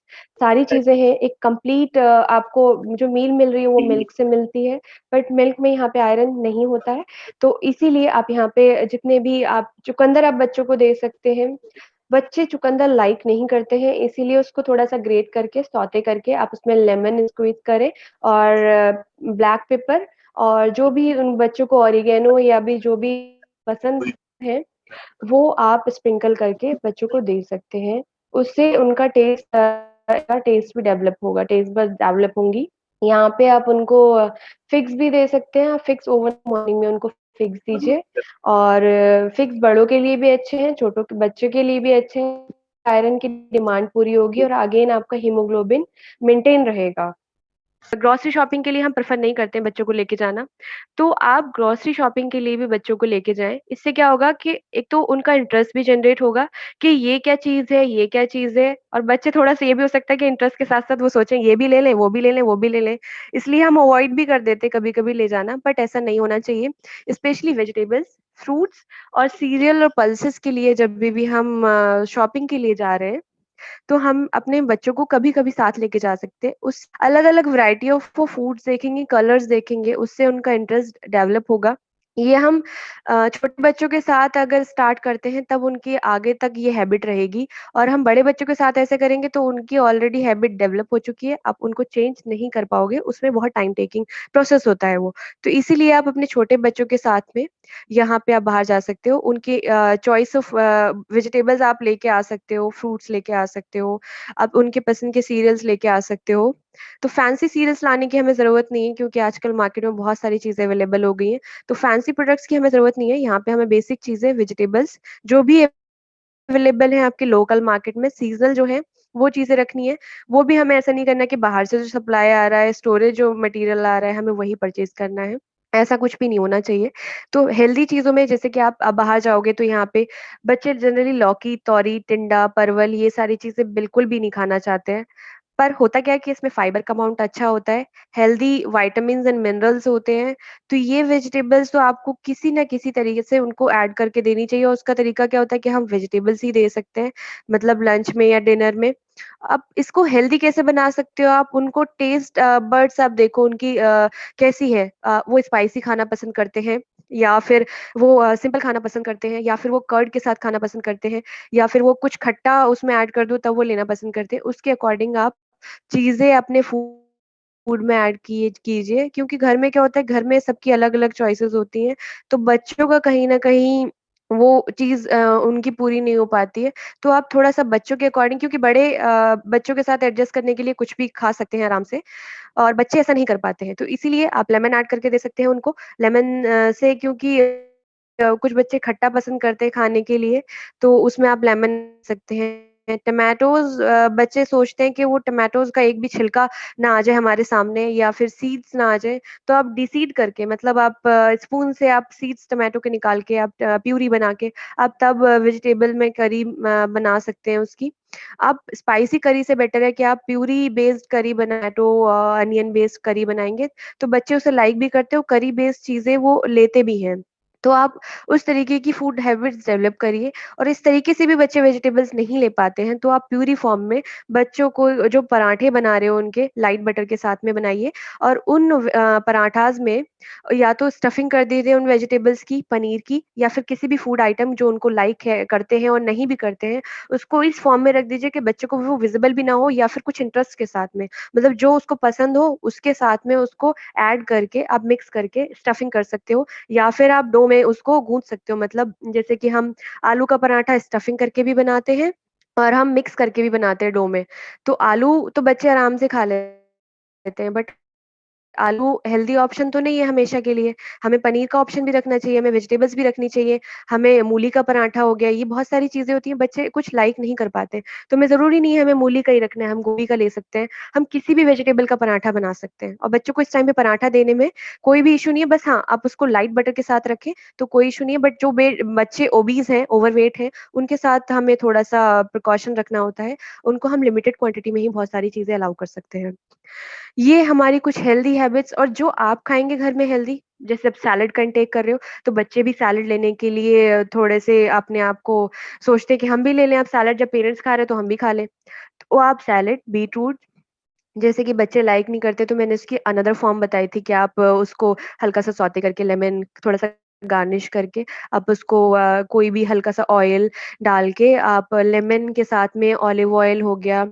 सारी चीज़ें हैं। एक कंप्लीट आपको जो मील मिल रही है वो मिल्क से मिलती है, बट मिल्क में यहाँ पे आयरन नहीं होता है, तो इसीलिए आप यहाँ पे जितने भी आप चुकंदर आप बच्चों को दे सकते हैं। बच्चे चुकंदर लाइक नहीं करते हैं, इसीलिए उसको थोड़ा-सा ग्रेट करके, सौटे करके आप उसमें लेमन स्क्वीज़ करें और ब्लैक पेपर और जो भी उन बच्चों को ऑरिगेनो या भी जो भी पसंद है, वो आप स्प्रिंकल करके बच्चों को दे सकते हैं। उससे उनका टेस्ट भी डेवलप होगा, टेस्ट बड्स डेवलप होंगी। यहाँ पे आप उनको फिग्स भी दे सकते हैं, फिग्स ओवन मॉर्निंग में उनको फिग्स दीजिए और फिग्स बड़ों के लिए भी अच्छे हैं, छोटों के बच्चों के लिए भी अच्छे हैं। आयरन की डिमांड पूरी होगी और अगेन आपका हीमोग्लोबिन मेंटेन रहेगा। ग्रोसरी शॉपिंग के लिए हम प्रेफ़र नहीं करते हैं बच्चों को लेके जाना। तो आप ग्रोसरी शॉपिंग के लिए भी बच्चों को लेके जाएँ। इससे क्या होगा कि एक तो उनका इंटरेस्ट भी जनरेट होगा कि ये क्या चीज़ है, ये क्या चीज़ है और बच्चे थोड़ा-सा ये भी हो सकता है कि इंटरेस्ट के साथ-साथ वो सोचें ये भी ले लें, वो भी ले लें, वो भी ले लें। इसलिए हम अवॉइड भी कर देते हैं कभी-कभी ले जाना, बट ऐसा नहीं होना चाहिए। स्पेशली वेजिटेबल्स, फ्रूट्स और सीरियल और पल्सेस के लिए जब भी हम शॉपिंग के लिए जा रहे हैं, तो हम अपने बच्चों को कभी-कभी साथ लेके जा सकते हैं। उस अलग-अलग वैरायटी ऑफ वो फूड्स देखेंगे, कलर्स देखेंगे, उससे उनका इंटरेस्ट डेवलप होगा। ये हम छोटे बच्चों के साथ अगर स्टार्ट करते हैं तब उनकी आगे तक ये हैबिट रहेगी और हम बड़े बच्चों के साथ ऐसे करेंगे तो उनकी ऑलरेडी हैबिट डेवलप हो चुकी है, आप उनको चेंज नहीं कर पाओगे, उसमें बहुत टाइम टेकिंग प्रोसेस होता है वो। तो इसीलिए आप अपने छोटे बच्चों के साथ में यहाँ पे आप बाहर जा सकते हो। उनकी चॉइस ऑफ वेजिटेबल्स आप लेके आ सकते हो, फ्रूट्स लेके आ सकते हो, आप उनके पसंद के सीरियल्स लेके आ सकते हो। तो फैंसी सीरियल्स लाने की हमें ज़रूरत नहीं है क्योंकि आजकल मार्केट में बहुत सारी चीज़ें अवेलेबल हो गई हैं। तो फैंसी प्रोडक्ट्स की हमें ज़रूरत नहीं है, यहाँ पे हमें बेसिक चीज़ें वेजिटेबल्स जो भी अवेलेबल हैं आपके लोकल मार्केट में सीज़नल जो है, वो चीज़ें रखनी है। वो भी हमें ऐसा नहीं करना कि बाहर से जो सप्लाई आ रहा है, स्टोरेज जो मटीरियल आ रहा है, हमें वही परचेज़ करना है। ऐसा कुछ भी नहीं होना चाहिए। तो हेल्दी चीज़ों में जैसे कि आप बाहर जाओगे तो यहाँ पे बच्चे जनरली लौकी, तोरी, टिंडा, परवल ये सारी चीज़ें बिल्कुल भी नहीं खाना चाहते हैं। पर होता क्या है कि इसमें फाइबर का अमाउंट अच्छा होता है, हेल्दी विटामिन्स एंड मिनरल्स होते हैं, तो ये वेजिटेबल्स तो आपको किसी न किसी तरीके से उनको ऐड करके देनी चाहिए और उसका तरीका क्या होता है कि हम वेजिटेबल्स ही दे सकते हैं, मतलब लंच में या डिनर में। अब इसको हेल्दी कैसे बना सकते हो आप? उनको टेस्ट बड्स आप देखो उनकी कैसी है? वो स्पाइसी खाना पसंद करते हैं या फिर वो सिंपल खाना पसंद करते हैं या फिर वो कर्ड के साथ खाना पसंद करते हैं या फिर वो कुछ खट्टा उसमें ऐड कर दो तब वो लेना पसंद करते हैं। उसके अकॉर्डिंग आप चीज़ें अपने फूड में ऐड कीजिए क्योंकि घर में क्या होता है, घर में सबकी अलग-अलग चॉइसेस होती हैं, तो बच्चों का कहीं न कहीं वो चीज़ उनकी पूरी नहीं हो पाती है। तो आप थोड़ा-सा बच्चों के अकॉर्डिंग क्योंकि बड़े बच्चों के साथ एडजस्ट करने के लिए कुछ भी खा सकते हैं आराम से और बच्चे ऐसा नहीं कर पाते हैं, तो इसीलिए आप लेमन ऐड करके दे सकते हैं उनको। लेमन से क्योंकि कुछ बच्चे खट्टा पसंद करते हैं खाने के लिए, तो उसमें आप लेमन सकते हैं। टोमेटोज़ बच्चे सोचते हैं कि वो टोमेटोज़ का एक भी छिलका ना आ जाए हमारे सामने या फिर सीड्स ना आ जाए, तो आप डिसीड करके मतलब आप स्पून से आप सीड्स टोमेटो के निकाल के आप प्यूरी बना के आप तब वेजिटेबल में करी बना सकते हैं उसकी। आप स्पाइसी करी से बेटर है कि आप प्यूरी बेस्ड करी टोमेटो अनियन बेस्ड करी बनाएँगे, तो बच्चे उसे लाइक भी करते हैं और करी बेस्ड चीज़ें वो लेते भी हैं। तो आप उस तरीके की फूड हैबिट्स डेवलप करिए और इस तरीके से भी बच्चे वेजिटेबल्स नहीं ले पाते हैं, तो आप प्यूरी फॉर्म में बच्चों को जो पराठे बना रहे हो उनके लाइट बटर के साथ में बनाइए और उन पराठास में या तो स्टफिंग कर दीजिए उन वेजिटेबल्स की, पनीर की या फिर किसी भी फूड आइटम जो उनको लाइक है करते हैं और नहीं भी करते हैं, उसको इस फॉर्म में रख दीजिए कि बच्चों को वो विज़िबल भी ना हो या फिर कुछ इंटरेस्ट के साथ में। मतलब जो उसको पसंद हो, उसके साथ में उसको ऐड करके आप मिक्स करके स्टफिंग कर सकते हो या फिर आप डो में उसको गूँथ सकते हो मतलब जैसे कि हम आलू का पराठा स्टफिंग करके भी बनाते हैं और हम मिक्स करके भी बनाते हैं डो में। तो आलू तो बच्चे आराम से खा लेते हैं बट आलू हेल्दी ऑप्शन तो नहीं है हमेशा के लिए, हमें पनीर का ऑप्शन भी रखना चाहिए, हमें वेजिटेबल्स भी रखनी चाहिए, हमें मूली का पराठा हो गया, ये बहुत सारी चीज़ें होती हैं, बच्चे कुछ लाइक नहीं कर पाते। तो हमें ज़रूरी नहीं है हमें मूली का ही रखना है, हम गोभी का ले सकते हैं, हम किसी भी वेजिटेबल का पराठा बना सकते हैं और बच्चों को इस टाइम पे पराठा देने में कोई भी इश्यू नहीं है, बस हाँ, आप उसको लाइट बटर के साथ रखें, तो कोई इश्यू नहीं है, बट जो बच्चे ओबीज़ हैं, ओवरवेट हैं, उनके साथ हमें थोड़ा-सा प्रिकॉशन रखना होता है, उनको हम लिमिटेड क्वांटिटी में ही बहुत सारी चीज़ें अलाउ कर सकते हैं। ये हमारी कुछ हेल्दी हैबिट्स और जो आप खाएँगे घर में हेल्दी, जैसे आप सैलेड का इंटेक कर रहे हो, तो बच्चे भी सैलेड लेने के लिए थोड़े से अपने आप को सोचते हैं कि हम भी ले लें अब सैलेड जब पेरेंट्स खा रहे हैं तो हम भी खा लें। तो आप सैलेड, बीटरूट जैसे कि बच्चे लाइक नहीं करते तो मैंने इसकी अनदर फॉर्म बताई थी कि आप उसको हल्का-सा सौते करके लेमन थोड़ा-सा गार्निश करके आप उसको कोई भी हल्का-सा ऑयल डाल के आप लेमन के साथ में ऑलिव ऑयल हो गया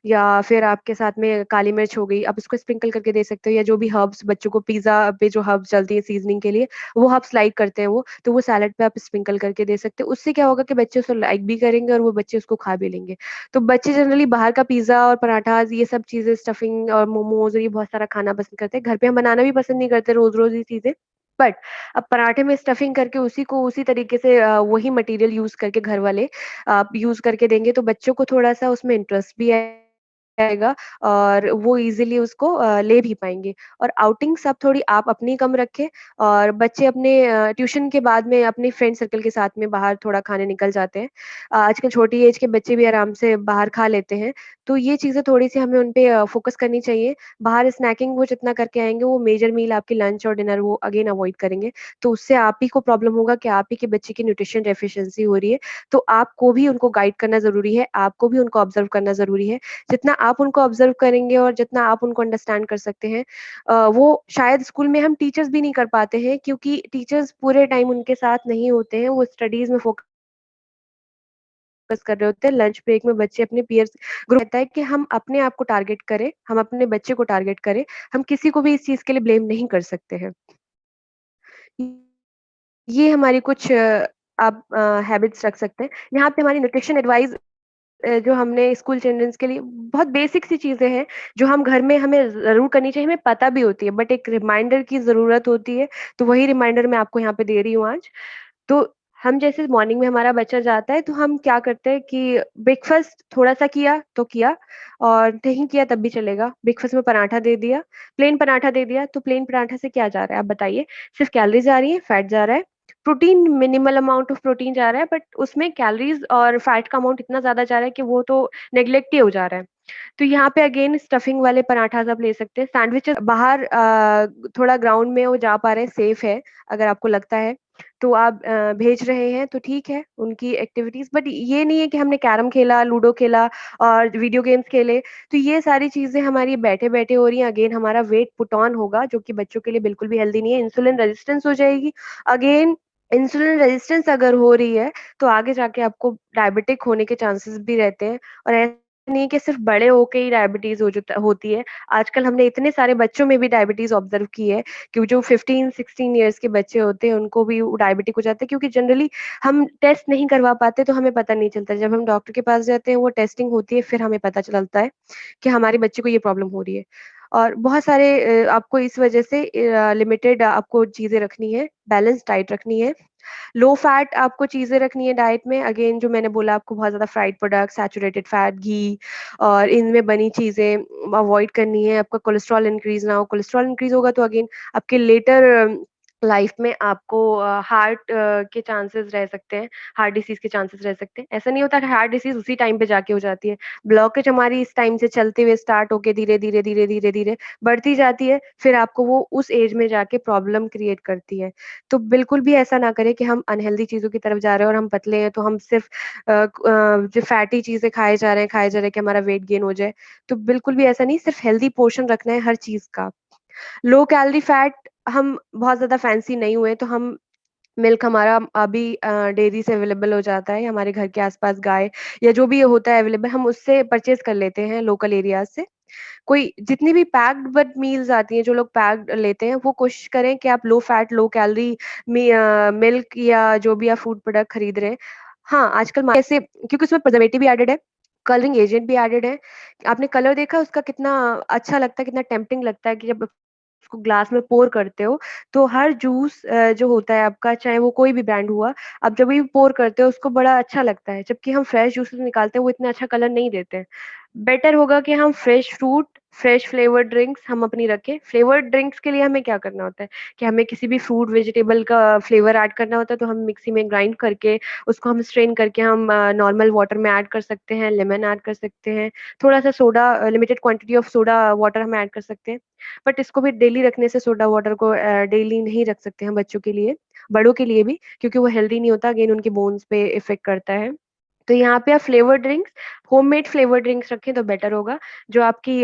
या फिर आपके साथ में काली मिर्च हो गई, आप उसको स्प्रिंकल करके दे सकते हो या जो भी हर्ब्स बच्चों को पिज़्ज़ा पे जो हर्ब्स डलती है सीज़निंग के लिए, वो हर्ब्स लाइक करते हैं वो, तो वो सैलेड पे आप स्प्रिंकल करके दे सकते हो। उससे क्या होगा कि बच्चे उसको लाइक भी करेंगे और वो बच्चे उसको खा भी लेंगे। तो बच्चे जनरली बाहर का पिज़्ज़ा और पराठाज़ ये सब चीज़ें स्टफिंग और मोमोज़ और ये बहुत सारा खाना पसंद करते हैं। घर पे हम बनाना भी पसंद नहीं करते रोज़-रोज़ ये चीज़ें। बट अब पराठे में स्टफिंग करके उसी को उसी तरीके से वही मटीरियल यूज़ करके घर वाले आप यूज़ करके देंगे तो बच्चों को थोड़ा-सा उसमें इंटरेस्ट भी आएगा और वो ईज़िली उसको ले भी पाएँगे। और आउटिंग्स अब थोड़ी आप अपनी कम रखें और बच्चे अपने ट्यूशन के बाद में अपने फ्रेंड सर्कल के साथ में बाहर थोड़ा खाने निकल जाते हैं। आजकल छोटी एज के बच्चे भी आराम से बाहर खा लेते हैं, तो ये चीज़ें थोड़ी-सी हमें उन पे फ़ोकस करनी चाहिए। बाहर स्नैकिंग वो जितना करके आएँगे, वो मेजर मील आपकी लंच और डिनर वो अगेन अवॉइड करेंगे। तो उससे आप ही को प्रॉब्लम होगा कि आप ही के बच्चे की न्यूट्रिशन डेफिशिएंसी हो रही है, तो आपको भी उनको गाइड करना ज़रूरी है, आपको भी उनको ऑब्ज़र्व करना ज़रूरी है। जितना आप उनको ऑब्ज़र्व करेंगे और जितना आप उनको अंडरस्टैंड कर सकते हैं वो शायद स्कूल में हम टीचर्स भी नहीं कर पाते हैं क्योंकि टीचर्स पूरे टाइम उनके साथ नहीं होते हैं, वो स्टडीज़ में फ़ोकस कर रहे होते हैं। लंच ब्रेक में बच्चे अपने पीयर्स ग्रुप रहता है कि हम अपने आप को टारगेट करें, हम अपने बच्चे को टारगेट करें, हम किसी को भी इस चीज़ के लिए ब्लेम नहीं कर सकते हैं। ये हमारी कुछ आप हैबिट्स रख सकते हैं। यहाँ पे हमारी न्यूट्रिशन एडवाइस जो हमने स्कूल चिल्ड्रंस के लिए बहुत बेसिक सी चीज़ें हैं, जो हम घर में हमें ज़रूर करनी चाहिए, हमें पता भी होती है, बट एक रिमाइंडर की ज़रूरत होती है, तो वही रिमाइंडर मैं आपको यहाँ पे दे रही हूँ आज। तो हम जैसे मॉर्निंग में हमारा बच्चा जाता है, तो हम क्या करते हैं कि ब्रेकफ़ास्ट थोड़ा-सा किया, तो किया और नहीं किया तब भी चलेगा। ब्रेकफ़ास्ट में पराठा दे दिया, प्लेन पराठा दे दिया, तो प्लेन पराठा से क्या जा रहा है, आप बताइए? सिर्फ़ कैलोरीज़ जा रही हैं, फैट जा रहा है, protein minimal amount of protein जा रहा है, बट उसमें कैलोरीज़ और फैट का अमाउंट इतना ज़्यादा जा रहा है कि वो तो नेग्लेक्ट ही हो जा रहा है। तो यहाँ पे अगेन स्टफिंग वाले पराठास आप ले सकते हैं। सैंडविचेज़ बाहर थोड़ा ग्राउंड में वो जा पा रहे हैं, सेफ है, अगर आपको लगता है। तो आप भेज रहे हैं तो ठीक है, उनकी एक्टिविटीज़ बट ये नहीं है कि हमने कैरम खेला, लूडो खेला और वीडियो गेम्स खेले, तो ये सारी चीज़ें हमारी बैठे-बैठे हो रही हैं। अगेन हमारा वेट पुट ऑन होगा, जो कि बच्चों के लिए बिल्कुल भी हेल्दी नहीं है। इंसुलिन रेज़िस्टेंस हो जाएगी। अगेन इंसुलिन रेज़िस्टेंस अगर हो रही है, तो आगे जाके आपको डायबिटिक होने के चांसेस भी रहते हैं और ऐसा नहीं है कि सिर्फ़ बड़े होके ही डायबिटीज़ होती है। आजकल हमने इतने सारे बच्चों में भी डायबिटीज़ ऑब्ज़र्व की है, कि जो 15-16 इयर्स के बच्चे होते हैं, उनको भी डायबिटिक हो जाता है क्योंकि जनरली हम टेस्ट नहीं करवा पाते, तो हमें पता नहीं चलता। जब हम डॉक्टर के पास जाते हैं, वो टेस्टिंग होती है, फिर हमें पता चलता है कि हमारे बच्चे को ये प्रॉब्लम हो रही है। और बहुत सारे आपको इस वजह से लिमिटेड आपको चीज़ें रखनी है, बैलेंस डाइट रखनी है। लो फैट आपको चीज़ें रखनी है डाइट में, अगेन जो मैंने बोला आपको बहुत ज़्यादा फ्राइड प्रोडक्ट, सैचुरेटेड फैट, घी और इनमें बनी चीज़ें अवॉइड करनी है। आपका कोलेस्ट्रॉल इंक्रीज़ ना हो, कोलेस्ट्रॉल इंक्रीज़ होगा तो अगेन आपके लेटर लाइफ में आपको हार्ट के चांसेस रह सकते हैं, हार्ट डिसीज़ के चांसेस रह सकते हैं। ऐसा नहीं होता कि हार्ट डिसीज़ उसी टाइम पे जाके हो जाती है। ब्लॉकेज हमारी इस टाइम से चलते हुए स्टार्ट होके धीरे-धीरे, धीरे-धीरे, धीरे बढ़ती जाती है, फिर आपको वो उस एज में जाके प्रॉब्लम क्रिएट करती है। तो बिल्कुल भी ऐसा ना करें कि हम अनहेल्दी चीज़ों की तरफ जा रहे हैं और हम पतले हैं तो हम सिर्फ़ जो फैटी चीज़ें खाए जा रहे हैं कि हमारा वेट गेन हो जाए। तो बिल्कुल भी ऐसा नहीं, सिर्फ़ हेल्दी पोर्शन रखना है हर चीज़ का। लो कैलोरी फैट हम बहुत ज़्यादा फैंसी नहीं हुए तो हम मिल्क हमारा अभी डेयरी से अवेलेबल हो जाता है, हमारे घर के आस-पास गाय या जो भी होता है अवेलेबल हम उससे परचेज़ कर लेते हैं लोकल एरियाज़ से। कोई जितनी भी पैक्ड बट मील्स आती हैं, जो लोग पैक्ड लेते हैं, वो कोशिश करें कि आप low fat, low calorie milk या जो भी आप फूड प्रोडक्ट खरीद रहे हैं हाँ, आजकल ऐसे क्योंकि उसमें प्रिजर्वेटिव भी एडेड है, कलरिंग एजेंट भी एडेड है। आपने कलर देखा उसका कितना अच्छा लगता है, कितना टेम्प्टिंग लगता है कि जब उसको ग्लास में पोर करते हो, तो हर जूस जो होता है आपका, चाहे वो कोई भी ब्रांड हुआ, आप जब भी पोर करते हो उसको बड़ा अच्छा लगता है। जबकि हम फ्रेश जूसेस निकालते हैं वो इतना अच्छा कलर नहीं देते हैं। बेटर होगा कि हम fresh fruit, fresh flavoured drinks हम अपनी रखें। फ्लेवर्ड ड्रिंक्स के लिए हमें क्या करना होता है कि हमें किसी भी फ्रूट, वेजिटेबल का फ्लेवर ऐड करना होता है, तो हम मिक्सी में ग्राइंड करके उसको हम स्ट्रेन करके हम नॉर्मल वाटर में ऐड कर सकते हैं, लेमन ऐड कर सकते हैं, थोड़ा-सा soda, limited quantity of soda water हम ऐड कर सकते हैं। बट इसको भी डेली रखने से सोडा वाटर को डेली नहीं रख सकते हम बच्चों के लिए, बड़ों के लिए भी, क्योंकि वो हेल्दी नहीं होता, अगेन उनके बोन्स पे इफ़ेक्ट करता है। तो यहाँ पे आप flavoured drinks, homemade flavoured drinks रखें तो बेटर होगा। जो आपकी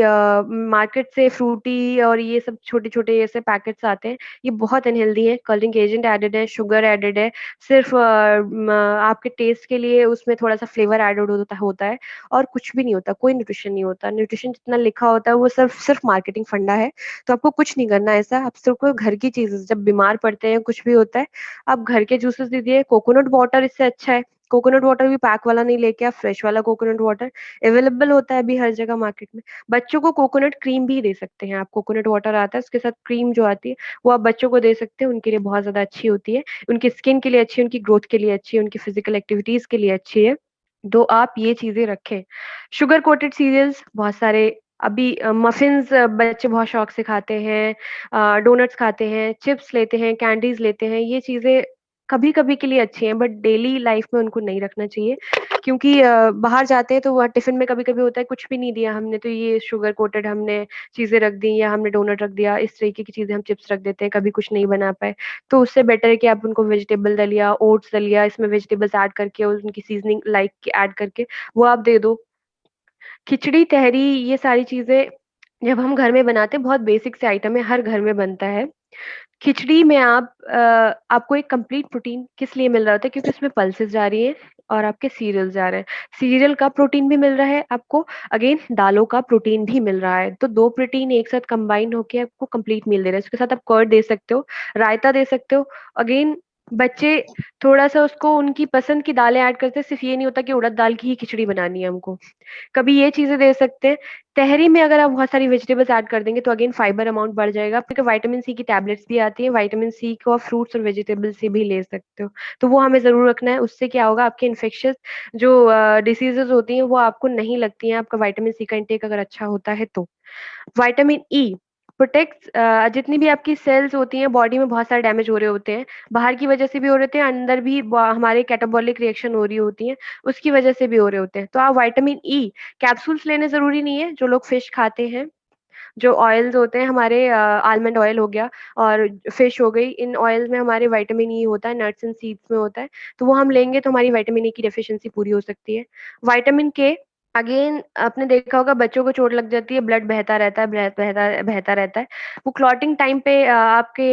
मार्केट से फ्रूटी और ये सब छोटे-छोटे ऐसे पैकेट्स आते हैं, ये बहुत अनहेल्दी हैं, कलरिंग एजेंट एडेड है, शुगर एडेड है, सिर्फ़ आपके टेस्ट के लिए उसमें थोड़ा-सा फ्लेवर एडेड होता होता है और कुछ भी नहीं होता, कोई न्यूट्रिशन नहीं होता। न्यूट्रिशन जितना लिखा होता है वो सिर्फ़ मार्केटिंग फंडा है, तो आपको कुछ नहीं करना है ऐसा, आप सिर्फ़ घर की चीज़ें, जब बीमार पड़ते हैं, कुछ भी होता है, आप घर के जूसेस दीजिए, कोकोनट वाटर इससे अच्छा है। कोकोनट वाटर भी पैक वाला नहीं लेके आप फ्रेश वाला कोकोनट वाटर अवेलेबल होता है अभी हर जगह मार्केट में। बच्चों को कोकोनट क्रीम भी दे सकते हैं आप, कोकोनट वाटर आता है उसके साथ क्रीम जो आती है, वो आप बच्चों को दे सकते हैं, उनके लिए बहुत ज़्यादा अच्छी होती है। उनकी स्किन के लिए अच्छी है, उनकी ग्रोथ के लिए अच्छी है, उनकी फिज़िकल एक्टिविटीज़ के लिए अच्छी है। तो आप ये चीज़ें रखें। शुगर कोटेड सीरियल्स बहुत सारे अभी मफ़िन्स बच्चे बहुत शौक से खाते हैं, डोनट्स खाते हैं, चिप्स लेते हैं, कैंडीज़ लेते हैं, ये चीज़ें कभी-कभी के लिए अच्छी हैं, बट डेली लाइफ़ में उनको नहीं रखना चाहिए, क्योंकि बाहर जाते हैं तो वहाँ टिफ़िन में कभी-कभी होता है कुछ भी नहीं दिया हमने, तो ये शुगर कोटेड हमने चीज़ें रख दी या हमने डोनट रख दिया, इस तरीके की चीज़ें हम चिप्स रख देते हैं, कभी कुछ नहीं बना पाए। तो उससे बेटर है कि आप उनको वेजिटेबल दलिया, ओट्स दलिया, इसमें वेजिटेबल्स ऐड करके और उनकी सीज़निंग लाइक ऐड करके वो आप दे दो। खिचड़ी, तहरी, ये सारी चीज़ें जब हम घर में बनाते हैं, बहुत बेसिक से आइटम है, हर घर में बनता है। खिचड़ी में आप आपको एक कंप्लीट प्रोटीन किस लिए मिल रहा होता है, क्योंकि उसमें पल्सेस जा रही हैं और आपके सीरियल्स जा रहे हैं। सीरियल का प्रोटीन भी मिल रहा है आपको, अगेन दालों का प्रोटीन भी मिल रहा है। तो 2 प्रोटीन एक साथ कंबाइन होके आपको कंप्लीट मील दे रहा है। उसके साथ आप कर्ड दे सकते हो, रायता दे सकते हो। अगेन बच्चे थोड़ा-सा उसको उनकी पसंद की दालें ऐड करते हैं, सिर्फ़ ये नहीं होता कि उड़द दाल की ही खिचड़ी बनानी है हमको। कभी ये चीज़ें दे सकते हैं। तहरी में अगर आप बहुत सारी वेजिटेबल्स ऐड कर देंगे तो अगेन फाइबर अमाउंट बढ़ जाएगा। आपके विटामिन सी की टैबलेट्स भी आती हैं, विटामिन सी को आप फ्रूट्स और वेजिटेबल्स से भी ले सकते हो। तो वो हमें ज़रूर रखना है, उससे क्या होगा आपके इन्फेक्शियस जो डिसीज़ेज़ होती हैं वो आपको नहीं लगती हैं, आपका विटामिन सी का इंटेक अगर अच्छा होता है तो। विटामिन ई प्रोटेक्ट्स जितनी भी आपकी सेल्स होती हैं बॉडी में, बहुत सारे डैमेज हो रहे होते हैं, बाहर की वजह से भी हो रहे होते हैं, अंदर भी हमारे कैटाबॉलिक रिएक्शन हो रही होती है, उसकी वजह से भी हो रहे होते हैं। तो आप विटामिन ई कैप्सूल्स लेने ज़रूरी नहीं है, जो लोग फिश खाते हैं, जो ऑयल्स होते हैं हमारे, आलमंड ऑयल हो गया और फिश हो गई, इन ऑयल्स में हमारे विटामिन ई होता है, नट्स एंड सीड्स में होता है, तो वो हम लेंगे तो हमारी विटामिन ई की डेफिशिएंसी पूरी हो सकती है। विटामिन के अगेन आपने देखा होगा बच्चों को चोट लग जाती है, ब्लड बहता रहता है, बहता बहता रहता है। वो क्लॉटिंग टाइम पे आपके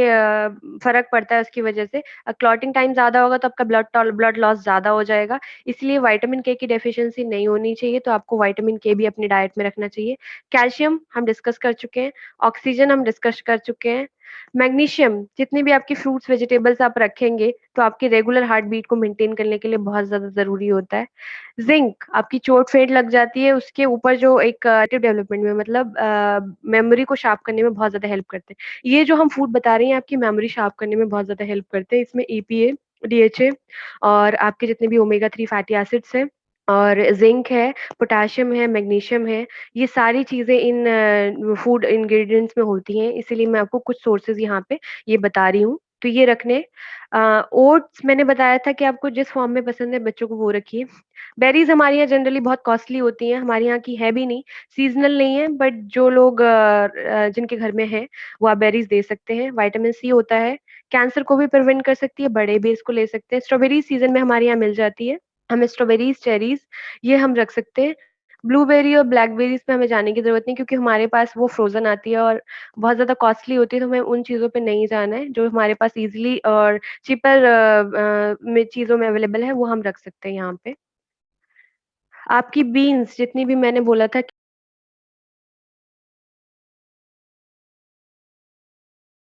फ़र्क पड़ता है उसकी वजह से। क्लॉटिंग टाइम ज़्यादा होगा तो आपका ब्लड लॉस ज़्यादा हो जाएगा, इसलिए विटामिन के की डेफिशिएंसी नहीं होनी चाहिए, तो आपको विटामिन के भी अपनी डाइट में रखना चाहिए। कैल्शियम हम डिस्कस कर चुके हैं, ऑक्सीजन हम डिस्कस कर चुके हैं, मैग्नीशियम जितनी भी आपकी फ्रूट्स, वेजिटेबल्स आप रखेंगे, तो आपकी रेगुलर हार्ट बीट को मेंटेन करने के लिए बहुत ज़्यादा ज़रूरी होता है। ज़िंक आपकी चोट-फेंट लग जाती है, उसके ऊपर जो एक डेवलपमेंट में, मतलब मेमोरी को शार्प करने में बहुत ज़्यादा हेल्प करते हैं। ये जो हम फूड बता रहे हैं आपकी मेमोरी शार्प करने में बहुत ज़्यादा हेल्प करते हैं। इसमें ईपीए, डीएचए और आपके जितने भी ओमेगा 3 फैटी एसिड्स हैं और ज़िंक है, पोटेशियम है, मैग्नीशियम है, ये सारी चीज़ें इन फूड इंग्रीडिएंट्स में होती हैं, इसीलिए मैं आपको कुछ सोर्सेज़ यहाँ पे ये बता रही हूँ। तो ये रखने ओट्स मैंने बताया था कि आपको जिस फॉर्म में पसंद है बच्चों को वो रखिए। बेरीज़ हमारे यहाँ जनरली बहुत कॉस्टली होती हैं, हमारे यहाँ की है भी नहीं, सीज़नल नहीं है, बट जो लोग जिनके घर में है, वो आप बेरीज़ दे सकते हैं। विटामिन सी होता है, कैंसर को भी प्रिवेंट कर सकती है, बड़े भी इसको ले सकते हैं। स्ट्रॉबेरी सीज़न में हमारे यहाँ मिल जाती है, हमें स्ट्रॉबेरीज़, चेरीज़ ये हम रख सकते हैं। ब्लूबेरी और ब्लैकबेरीज़ पे हमें जाने की ज़रूरत नहीं, क्योंकि हमारे पास वो फ्रोज़न आती है और बहुत ज़्यादा कॉस्टली होती है, तो हमें उन चीज़ों पे नहीं जाना है। जो हमारे पास ईज़िली और चीपर में चीज़ों में अवेलेबल है, वो हम रख सकते हैं यहाँ पे। आपकी बीन्स जितनी भी मैंने बोला था